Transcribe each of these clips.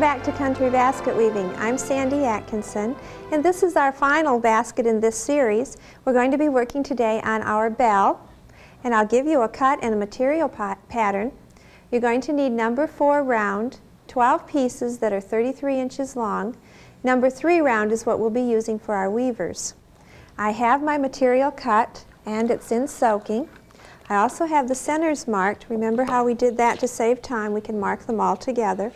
back to Country Basket Weaving. I'm Sandy Atkinson, and this is our final basket in this series. We're going to be working today on our bell, and I'll give you a cut and a material pattern. You're going to need number 4 round, 12 pieces that are 33 inches long. Number 3 round is what we'll be using for our weavers. I have my material cut, and it's in soaking. I also have the centers marked. Remember how we did that to save time? We can mark them all together.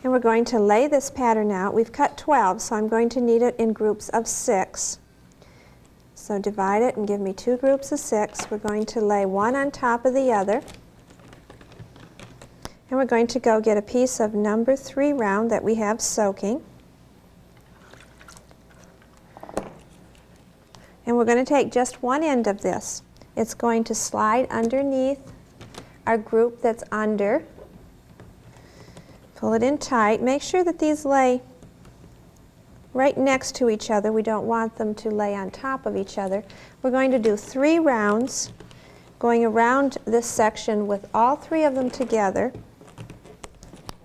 And we're going to lay this pattern out. We've cut 12, so I'm going to need it in groups of 6. So divide it and give me 2 groups of 6. We're going to lay one on top of the other. And we're going to go get a piece of number 3 round that we have soaking. And we're going to take just one end of this. It's going to slide underneath our group that's under. Pull it in tight. Make sure that these lay right next to each other. We don't want them to lay on top of each other. We're going to do 3 rounds going around this section with all 3 of them together.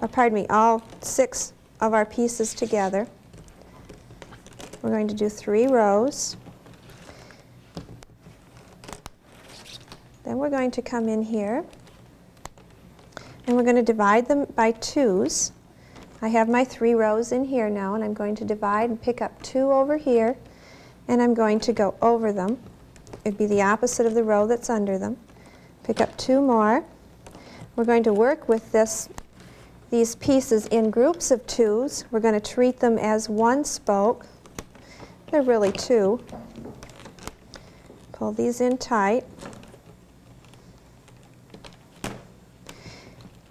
Or pardon me, all 6 of our pieces together. We're going to do 3 rows. Then we're going to come in here and we're going to divide them by 2s. I have my 3 rows in here now, and I'm going to divide and pick up 2 over here, and I'm going to go over them. It'd be the opposite of the row that's under them. Pick up 2 more. We're going to work with these pieces in groups of 2s. We're going to treat them as one spoke. They're really 2. Pull these in tight.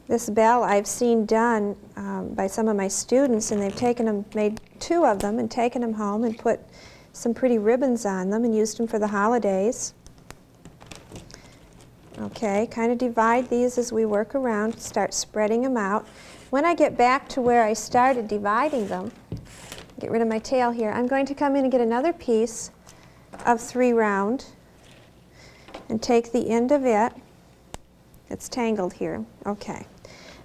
This bell I've seen done by some of my students, and they've taken them, made 2 of them and taken them home and put some pretty ribbons on them and used them for the holidays. Okay, kind of divide these as we work around, start spreading them out. When I get back to where I started dividing them, get rid of my tail here, I'm going to come in and get another piece of 3 round and take the end of it. It's tangled here. Okay.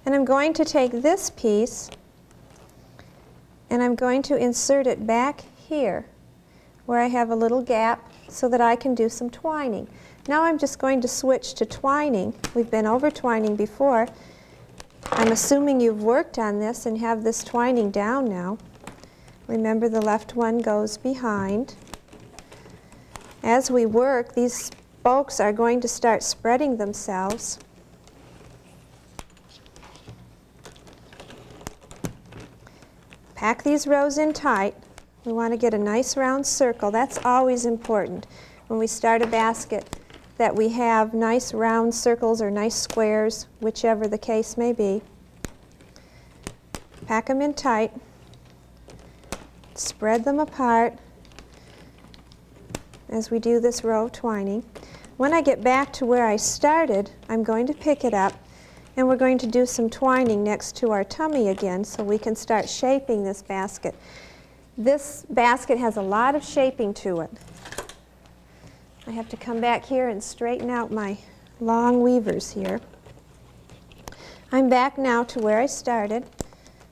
And I'm going to take this piece and I'm going to insert it back here where I have a little gap so that I can do some twining. Now I'm just going to switch to twining. We've been over twining before. I'm assuming you've worked on this and have this twining down now. Remember, the left one goes behind. As we work, these spokes are going to start spreading themselves. Pack these rows in tight. We want to get a nice round circle. That's always important when we start a basket, that we have nice round circles or nice squares, whichever the case may be. Pack them in tight. Spread them apart as we do this row of twining. When I get back to where I started, I'm going to pick it up, and we're going to do some twining next to our tummy again so we can start shaping this basket. This basket has a lot of shaping to it. I have to come back here and straighten out my long weavers here. I'm back now to where I started.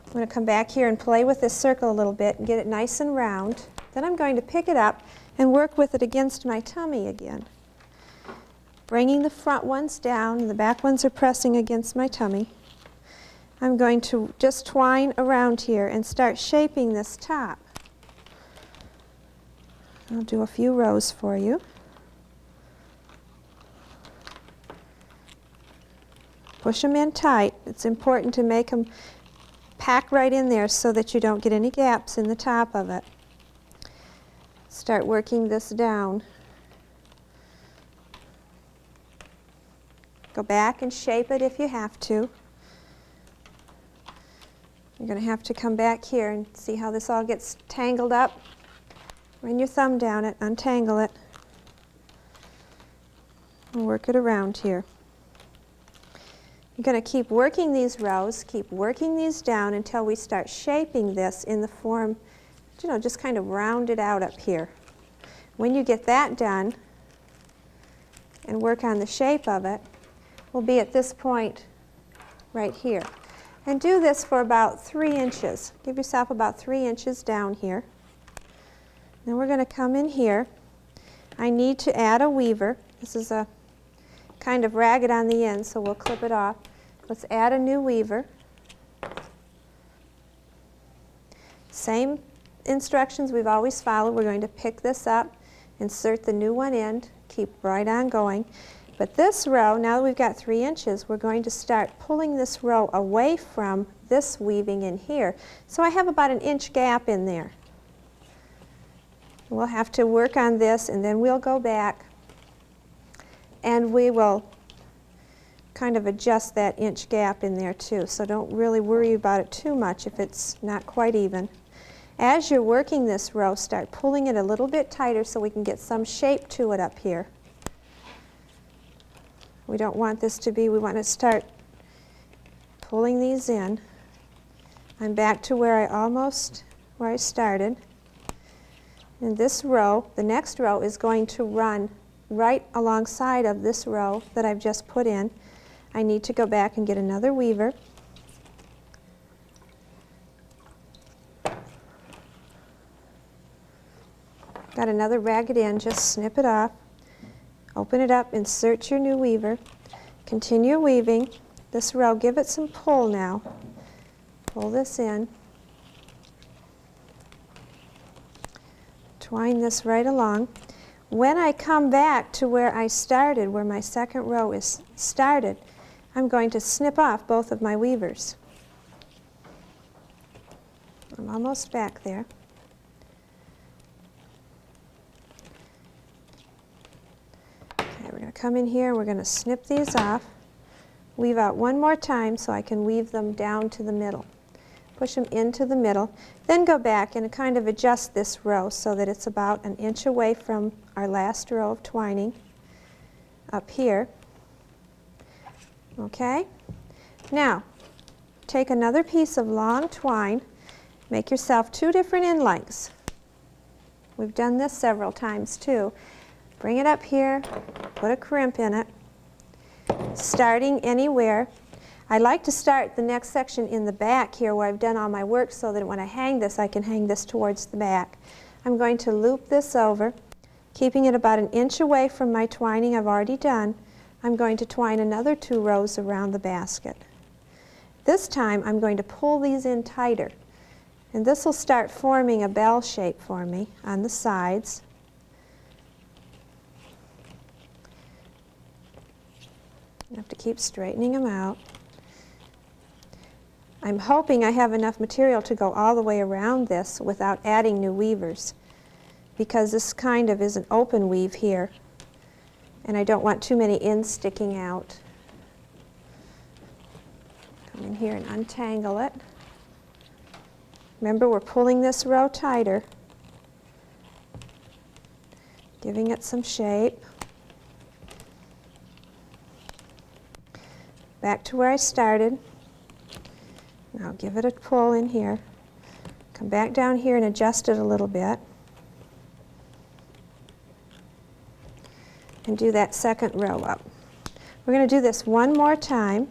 I'm going to come back here and play with this circle a little bit and get it nice and round. Then I'm going to pick it up and work with it against my tummy again. Bringing the front ones down, and the back ones are pressing against my tummy. I'm going to just twine around here and start shaping this top. I'll do a few rows for you. Push them in tight. It's important to make them pack right in there so that you don't get any gaps in the top of it. Start working this down. Go back and shape it if you have to. You're going to have to come back here and see how this all gets tangled up. Run your thumb down it, untangle it, and work it around here. You're going to keep working these rows, keep working these down until we start shaping this in the form, you know, just kind of round it out up here. When you get that done and work on the shape of it, we'll be at this point right here. And do this for about 3 inches. Give yourself about 3 inches down here. Then we're going to come in here. I need to add a weaver. This is a kind of ragged on the end, so we'll clip it off. Let's add a new weaver. Same instructions we've always followed. We're going to pick this up, insert the new one in, keep right on going. But this row, now that we've got 3 inches, we're going to start pulling this row away from this weaving in here. So I have about an inch gap in there. We'll have to work on this, and then we'll go back and we will kind of adjust that inch gap in there too. So don't really worry about it too much if it's not quite even. As you're working this row, start pulling it a little bit tighter so we can get some shape to it up here. We don't want this to be, we want to start pulling these in. I'm back to where I started. And this row, the next row, is going to run right alongside of this row that I've just put in. I need to go back and get another weaver. Got another ragged end, just snip it off. Open it up, insert your new weaver, continue weaving this row. Give it some pull now. Pull this in. Twine this right along. When I come back to where I started, where my second row is started, I'm going to snip off both of my weavers. I'm almost back there. We're going to come in here, we're going to snip these off, weave out one more time so I can weave them down to the middle. Push them into the middle, then go back and kind of adjust this row so that it's about an inch away from our last row of twining up here. Okay? Now, take another piece of long twine, make yourself 2 different end lengths. We've done this several times too. Bring it up here, put a crimp in it, starting anywhere. I like to start the next section in the back here where I've done all my work so that when I hang this, I can hang this towards the back. I'm going to loop this over, keeping it about an inch away from my twining I've already done. I'm going to twine another 2 rows around the basket. This time I'm going to pull these in tighter, and this will start forming a bell shape for me on the sides. You have to keep straightening them out. I'm hoping I have enough material to go all the way around this without adding new weavers, because this kind of is an open weave here and I don't want too many ends sticking out. Come in here and untangle it. Remember, we're pulling this row tighter, giving it some shape. Back to where I started. Now give it a pull in here. Come back down here and adjust it a little bit. And do that second row up. We're going to do this one more time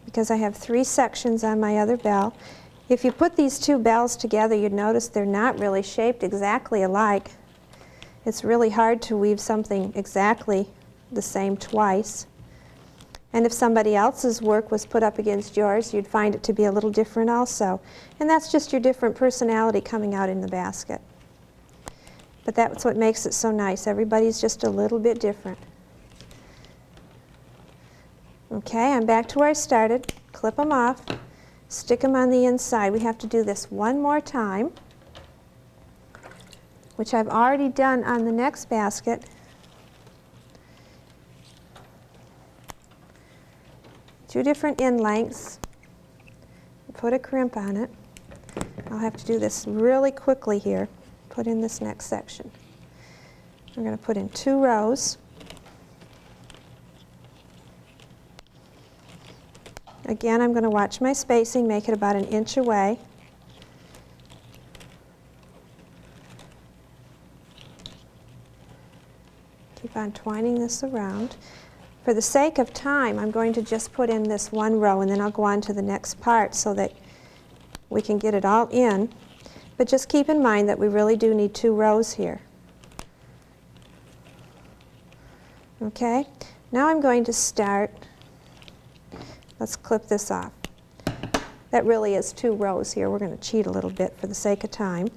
because I have 3 sections on my other bell. If you put these 2 bells together, you'd notice they're not really shaped exactly alike. It's really hard to weave something exactly the same twice. And if somebody else's work was put up against yours, you'd find it to be a little different also. And that's just your different personality coming out in the basket. But that's what makes it so nice. Everybody's just a little bit different. Okay, I'm back to where I started. Clip them off, stick them on the inside. We have to do this one more time, which I've already done on the next basket. Two different end lengths. Put a crimp on it. I'll have to do this really quickly here. Put in this next section. I'm going to put in 2 rows. Again, I'm going to watch my spacing, make it about an inch away. Keep on twining this around. For the sake of time, I'm going to just put in this one row and then I'll go on to the next part so that we can get it all in. But just keep in mind that we really do need 2 rows here. Okay, now I'm going to start, let's clip this off. That really is 2 rows here. We're going to cheat a little bit for the sake of time.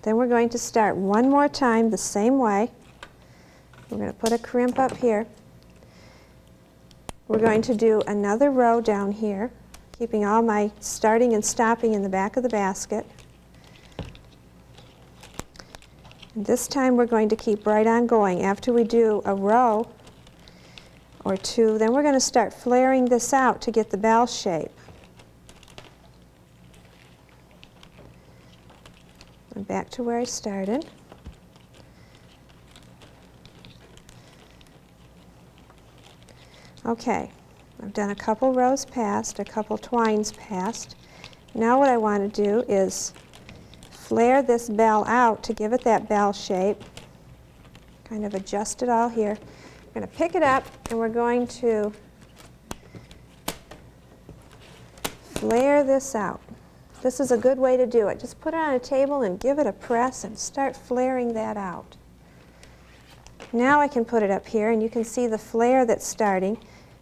Then we're going to start one more time the same way. We're going to put a crimp up here. We're going to do another row down here, keeping all my starting and stopping in the back of the basket. And this time we're going to keep right on going. After we do a row or 2, then we're going to start flaring this out to get the bell shape. And back to where I started. Okay, I've done a couple rows past, a couple twines past. Now what I want to do is flare this bell out to give it that bell shape. Kind of adjust it all here. We're going to pick it up and we're going to flare this out. This is a good way to do it. Just put it on a table and give it a press and start flaring that out. Now I can put it up here and you can see the flare that's starting.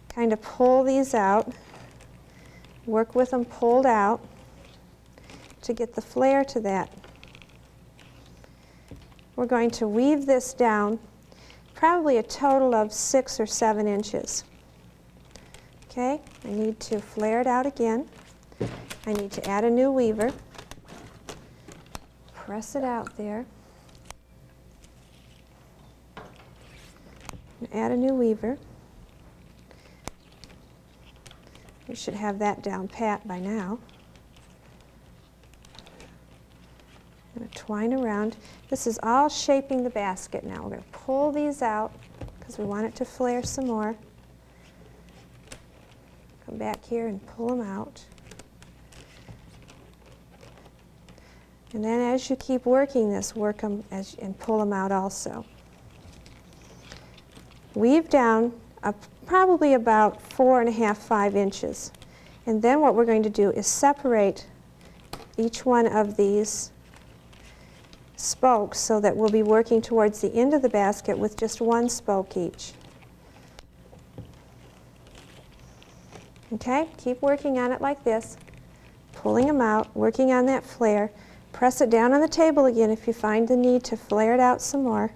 Kind of pull these out, work with them pulled out to get the flare to that. We're going to weave this down probably a total of 6 or 7 inches. Okay, I need to flare it out again. I need to add a new weaver. Press it out there. And add a new weaver. We should have that down pat by now. I'm going to twine around. This is all shaping the basket now. We're going to pull these out because we want it to flare some more. Come back here and pull them out. And then as you keep working this, work them and pull them out also. Weave down probably about 4.5, 5 inches. And then what we're going to do is separate each one of these spokes so that we'll be working towards the end of the basket with just 1 spoke each. Okay, keep working on it like this, pulling them out, working on that flare. Press it down on the table again if you find the need to flare it out some more.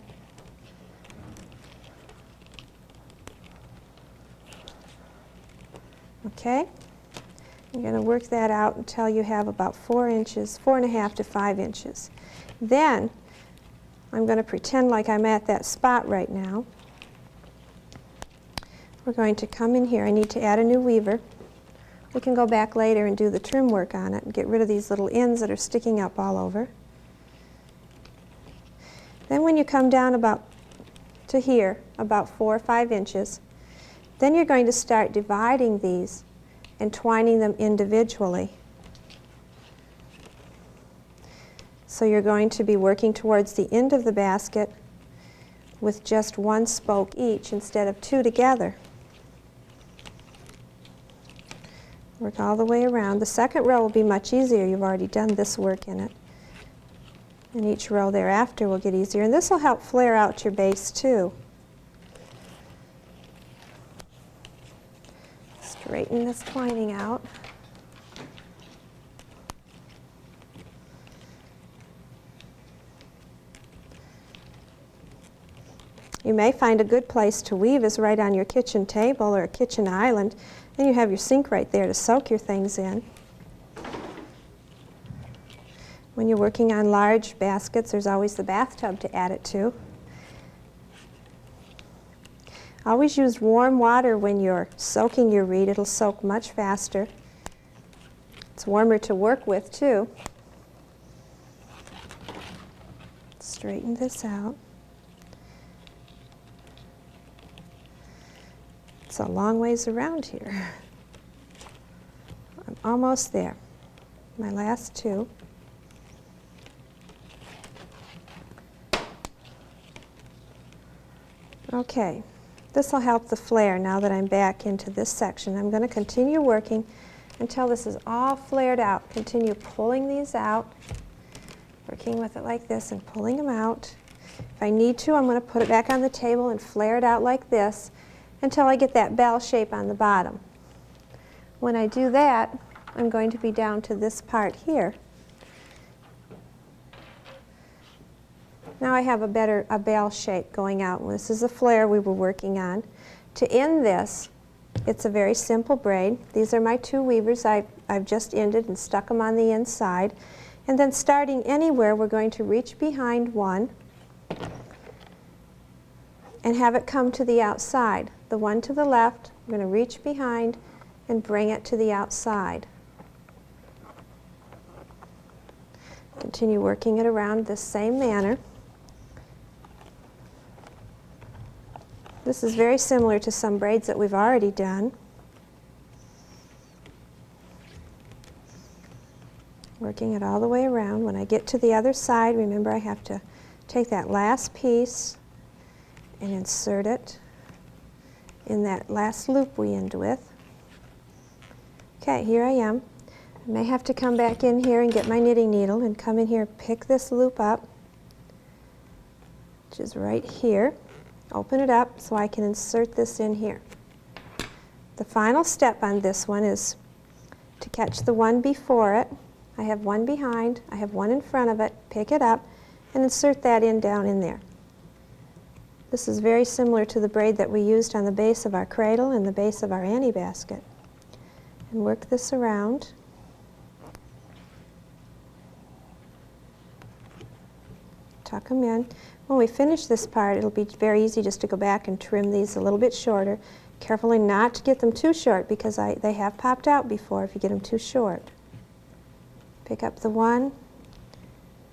Okay, you're going to work that out until you have about 4 inches, 4.5 to 5 inches. Then I'm going to pretend like I'm at that spot right now. We're going to come in here. I need to add a new weaver. We can go back later and do the trim work on it and get rid of these little ends that are sticking up all over. Then when you come down about to here, about 4 or 5 inches, then you're going to start dividing these and twining them individually. So you're going to be working towards the end of the basket with just 1 spoke each instead of 2 together. Work all the way around. The second row will be much easier. You've already done this work in it. And each row thereafter will get easier. And this will help flare out your base too. Straighten this twining out. You may find a good place to weave is right on your kitchen table or a kitchen island. Then you have your sink right there to soak your things in. When you're working on large baskets, there's always the bathtub to add it to. Always use warm water when you're soaking your reed. It'll soak much faster. It's warmer to work with too. Straighten this out. It's a long ways around here. I'm almost there. My last 2. Okay. This will help the flare now that I'm back into this section. I'm going to continue working until this is all flared out. Continue pulling these out, working with it like this and pulling them out. If I need to, I'm going to put it back on the table and flare it out like this until I get that bell shape on the bottom. When I do that, I'm going to be down to this part here. Now I have a bell shape going out. This is the flare we were working on. To end this, it's a very simple braid. These are my 2 weavers I've just ended and stuck them on the inside. And then starting anywhere, we're going to reach behind one and have it come to the outside. The one to the left, I'm going to reach behind and bring it to the outside. Continue working it around the same manner. This is very similar to some braids that we've already done. Working it all the way around. When I get to the other side, remember I have to take that last piece and insert it in that last loop we end with. Okay, here I am. I may have to come back in here and get my knitting needle and come in here, pick this loop up, which is right here. Open it up so I can insert this in here. The final step on this one is to catch the one before it. I have one behind, I have one in front of it, pick it up and insert that in down in there. This is very similar to the braid that we used on the base of our cradle and the base of our Annie basket. And work this around. Tuck them in. When we finish this part, it'll be very easy just to go back and trim these a little bit shorter. Carefully not to get them too short because they have popped out before if you get them too short. Pick up the one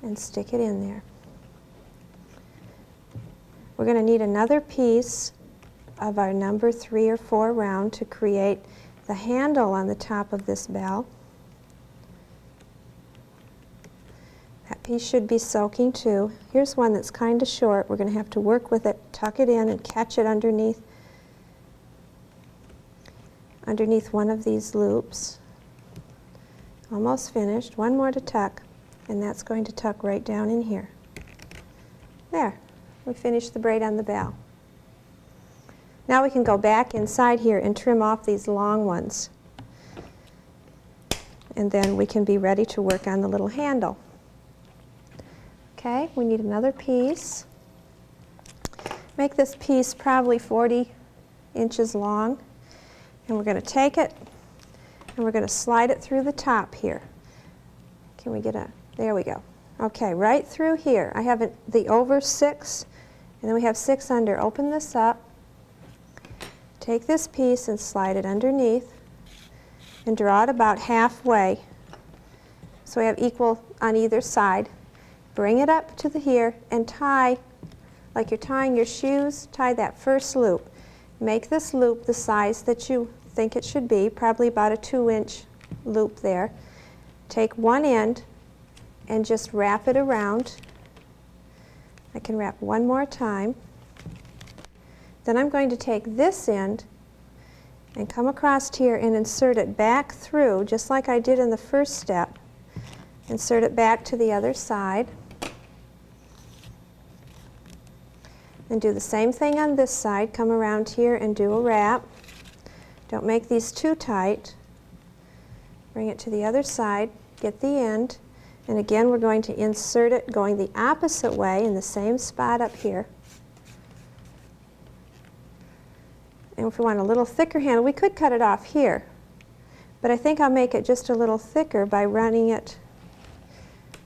and stick it in there. We're going to need another piece of our number 3 or 4 round to create the handle on the top of this bell. That piece should be soaking too. Here's one that's kind of short. We're going to have to work with it, tuck it in and catch it underneath one of these loops. Almost finished. One more to tuck, and that's going to tuck right down in here. There. We finished the braid on the bell. Now we can go back inside here and trim off these long ones. And then we can be ready to work on the little handle. Okay, we need another piece. Make this piece probably 40 inches long. And we're going to take it and we're going to slide it through the top here. Can we get there we go. Okay, right through here. I have the over 6, and then we have 6 under. Open this up. Take this piece and slide it underneath and draw it about halfway. So we have equal on either side. Bring it up to here and tie, like you're tying your shoes, tie that first loop. Make this loop the size that you think it should be, probably about a 2-inch loop there. Take one end and just wrap it around. I can wrap one more time. Then I'm going to take this end and come across here and insert it back through, just like I did in the first step. Insert it back to the other side. And do the same thing on this side. Come around here and do a wrap. Don't make these too tight. Bring it to the other side, get the end, and again we're going to insert it going the opposite way in the same spot up here. And if we want a little thicker handle, we could cut it off here, but I think I'll make it just a little thicker by running it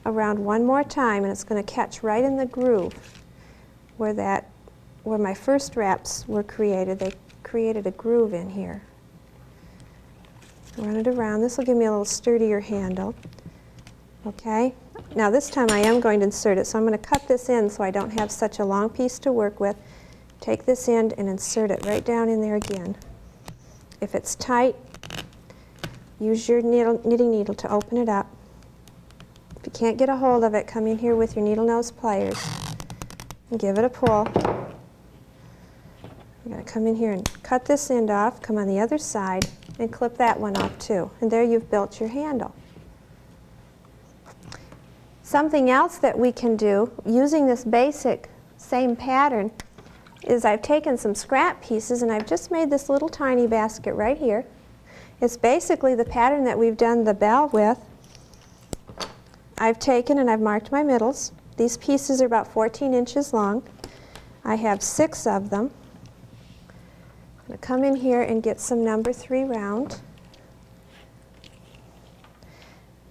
around one more time, and it's going to catch right in the groove where my first wraps were created. They created a groove in here. Run it around. This will give me a little sturdier handle. Okay, now this time I am going to insert it, so I'm going to cut this in so I don't have such a long piece to work with. Take this end and insert it right down in there again. If it's tight, use your knitting needle to open it up. If you can't get a hold of it, come in here with your needle nose pliers and give it a pull. You're going to come in here and cut this end off, come on the other side, and clip that one off too. And there you've built your handle. Something else that we can do using this basic same pattern is I've taken some scrap pieces and I've just made this little tiny basket right here. It's basically the pattern that we've done the bell with. I've taken and I've marked my middles. These pieces are about 14 inches long. I have 6 of them. I'm going to come in here and get some number 3 round.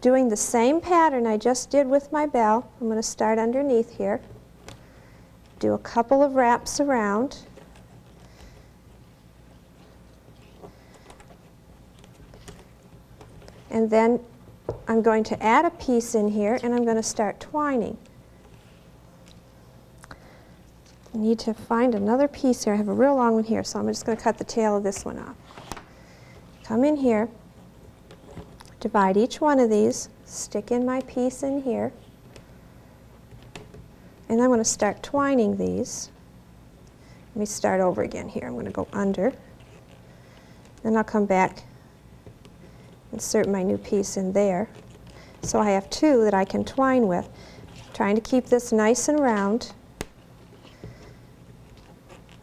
Doing the same pattern I just did with my bell, I'm going to start underneath here. Do a couple of wraps around. And then I'm going to add a piece in here and I'm going to start twining. I need to find another piece here. I have a real long one here, so I'm just going to cut the tail of this one off. Come in here, divide each one of these, stick in my piece in here, and I'm going to start twining these. Let me start over again here. I'm going to go under, then I'll come back, insert my new piece in there. So I have 2 that I can twine with. Trying to keep this nice and round.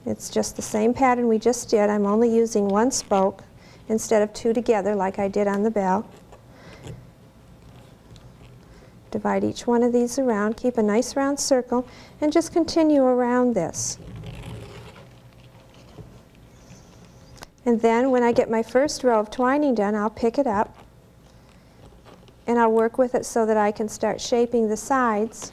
It's just the same pattern we just did. I'm only using 1 spoke instead of 2 together like I did on the bell. Divide each one of these around, keep a nice round circle, and just continue around this. And then when I get my first row of twining done, I'll pick it up and I'll work with it so that I can start shaping the sides.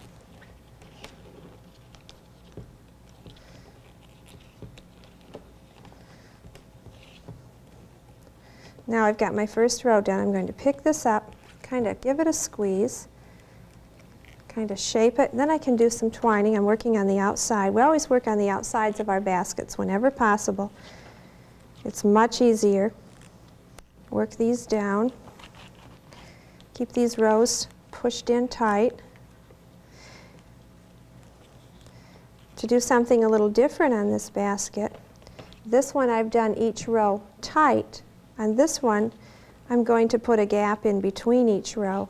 Now I've got my first row done. I'm going to pick this up, kind of give it a squeeze, kind of shape it, and then I can do some twining. I'm working on the outside. We always work on the outsides of our baskets whenever possible. It's much easier. Work these down. Keep these rows pushed in tight. To do something a little different on this basket, this one I've done each row tight. On this one, I'm going to put a gap in between each row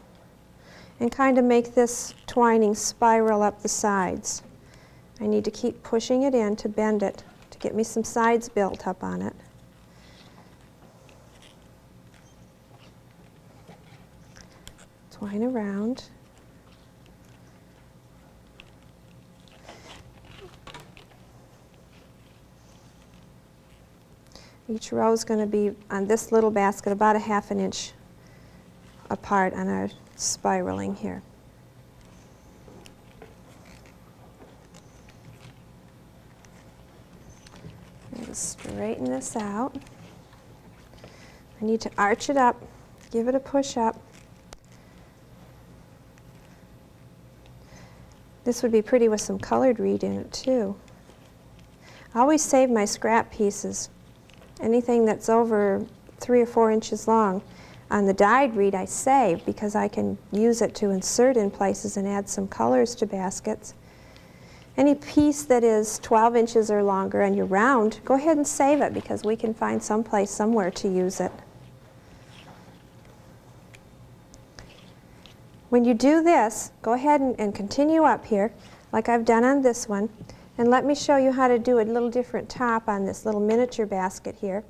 and kind of make this twining spiral up the sides. I need to keep pushing it in to bend it, to get me some sides built up on it. Twine around. Each row is going to be, on this little basket, about a ½ an inch apart on our spiraling here. Straighten this out. I need to arch it up, give it a push up. This would be pretty with some colored reed in it too. I always save my scrap pieces. Anything that's over 3 or 4 inches long. On the dyed reed I save because I can use it to insert in places and add some colors to baskets. Any piece that is 12 inches or longer and you're round, go ahead and save it because we can find some place somewhere to use it. When you do this, go ahead and continue up here like I've done on this one. And let me show you how to do a little different top on this little miniature basket here.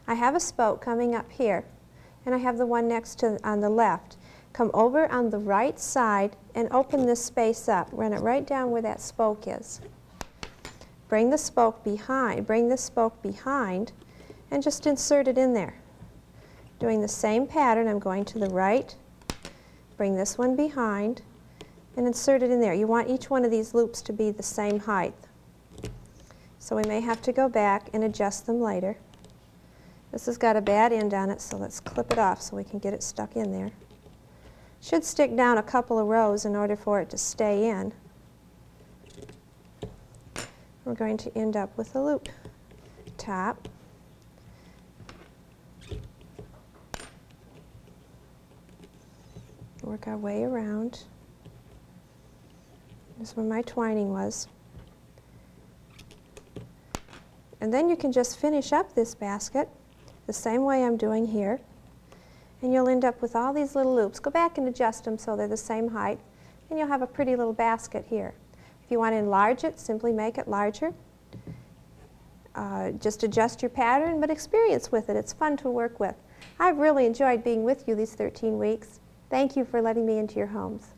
I have a spoke coming up here, and I have the one next to on the left. Come over on the right side and open this space up. Run it right down where that spoke is. Bring the spoke behind, and just insert it in there. Doing the same pattern, I'm going to the right, bring this one behind, and insert it in there. You want each one of these loops to be the same height. So we may have to go back and adjust them later. This has got a bad end on it, so let's clip it off so we can get it stuck in there. Should stick down a couple of rows in order for it to stay in. We're going to end up with a loop top. Work our way around. This is where my twining was. And then you can just finish up this basket the same way I'm doing here. And you'll end up with all these little loops. Go back and adjust them so they're the same height, and you'll have a pretty little basket here. If you want to enlarge it, simply make it larger. Just adjust your pattern, but experience with it. It's fun to work with. I've really enjoyed being with you these 13 weeks. Thank you for letting me into your homes.